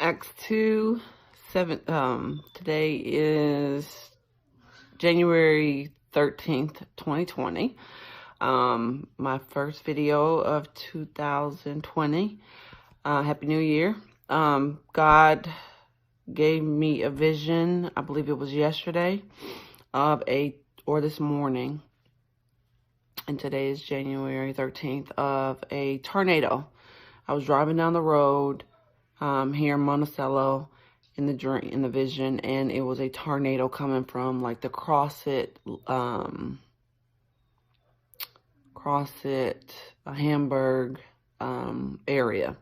Acts 2, 7. Today is January 13th, 2020. My first video of 2020. Happy New Year. God gave me a vision, I believe it was yesterday, or this morning, and today is January 13th, of a tornado. I was driving down the road here in Monticello in the vision, and it was a tornado coming from like the Crossit, Hamburg area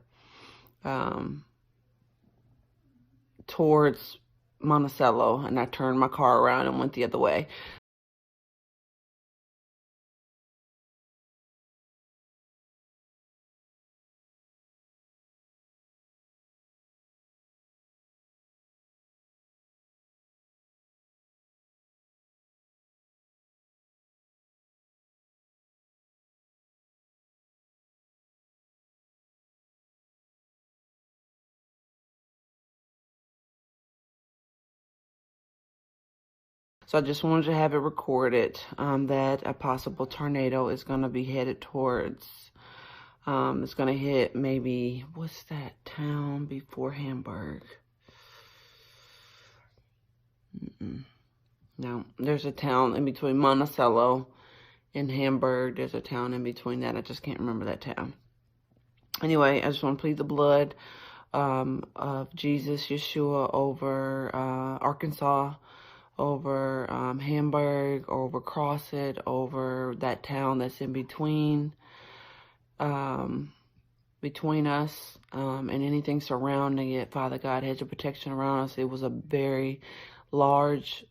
towards Monticello, and I turned my car around and went the other way. So I just wanted to have it recorded that a possible tornado is going to be headed towards, it's going to hit maybe, what's that town before Hamburg? No, there's a town in between Monticello and Hamburg. There's a town in between that. I just can't remember that town. Anyway, I just want to plead the blood of Jesus, Yeshua, over Arkansas, over Hamburg, over Crossit, over that town that's in between us and anything surrounding it. Father God, hedge of protection around us. It was a very large,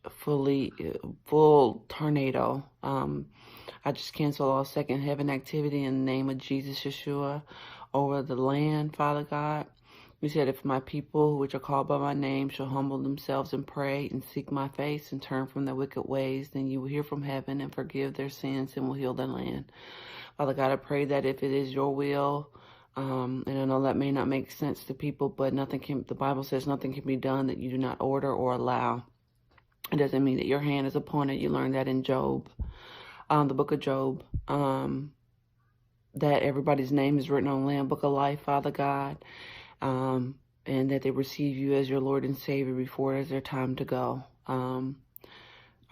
full tornado. I just cancel all second heaven activity in the name of Jesus, Yeshua, over the land, Father God. You said, if my people, which are called by my name, shall humble themselves and pray and seek my face and turn from their wicked ways, then you will hear from heaven and forgive their sins and will heal their land. Father God, I pray that if it is your will, and I know that may not make sense to people, but the Bible says nothing can be done that you do not order or allow. It doesn't mean that your hand is upon it. You learned that in Job, the book of Job, that everybody's name is written on the Lamb Book of Life, Father God. And that they receive you as your Lord and Savior before it is their time to go. I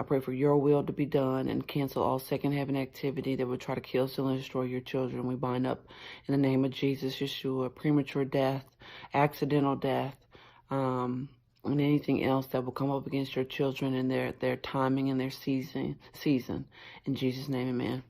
pray for your will to be done and cancel all second heaven activity that would try to kill, steal, and destroy your children. We bind up in the name of Jesus, Yeshua, premature death, accidental death, and anything else that will come up against your children and their timing and their season. In Jesus' name, amen.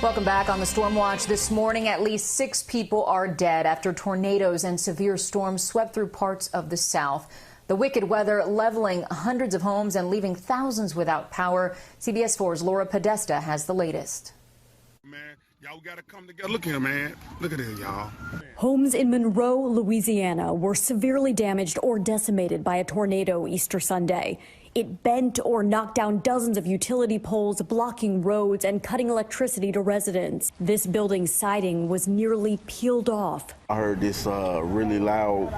Welcome back. On the Storm Watch this morning, at least 6 people are dead after tornadoes and severe storms swept through parts of the South. The wicked weather leveling hundreds of homes and leaving thousands without power. CBS 4's Laura Podesta has the latest. Y'all got to come together. Look here, man. Look at this, y'all. Homes in Monroe, Louisiana were severely damaged or decimated by a tornado Easter Sunday. It bent or knocked down dozens of utility poles, blocking roads and cutting electricity to residents. This building's siding was nearly peeled off. I heard this really loud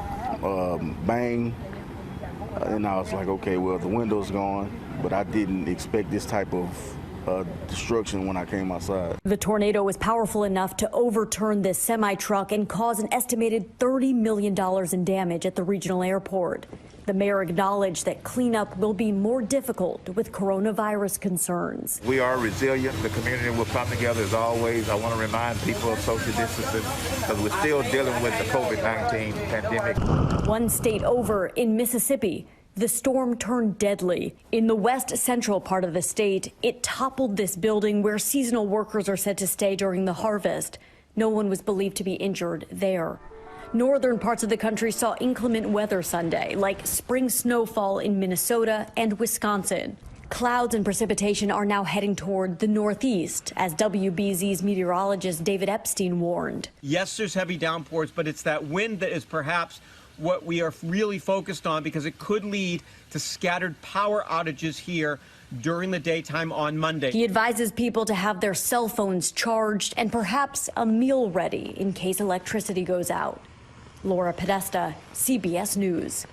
bang, and I was like, okay, well, the window's gone, but I didn't expect this type of destruction when I came outside. The tornado was powerful enough to overturn this semi-truck and cause an estimated $30 million in damage at the regional airport. The mayor acknowledged that cleanup will be more difficult with coronavirus concerns. We are resilient. The community will come together as always. I want to remind people of social distancing because we're still dealing with the COVID-19 pandemic. One state over, in Mississippi, the storm turned deadly. In the west central part of the state, it toppled this building where seasonal workers are said to stay during the harvest. No one was believed to be injured there. Northern parts of the country saw inclement weather Sunday, like spring snowfall in Minnesota and Wisconsin. Clouds and precipitation are now heading toward the northeast, as WBZ's meteorologist David Epstein warned. Yes, there's heavy downpours, but it's that wind that is perhaps what we are really focused on, because it could lead to scattered power outages here during the daytime on Monday. He advises people to have their cell phones charged and perhaps a meal ready in case electricity goes out. Laura Podesta, CBS News.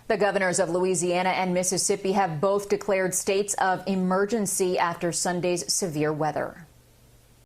The governors of Louisiana and Mississippi have both declared states of emergency after Sunday's severe weather.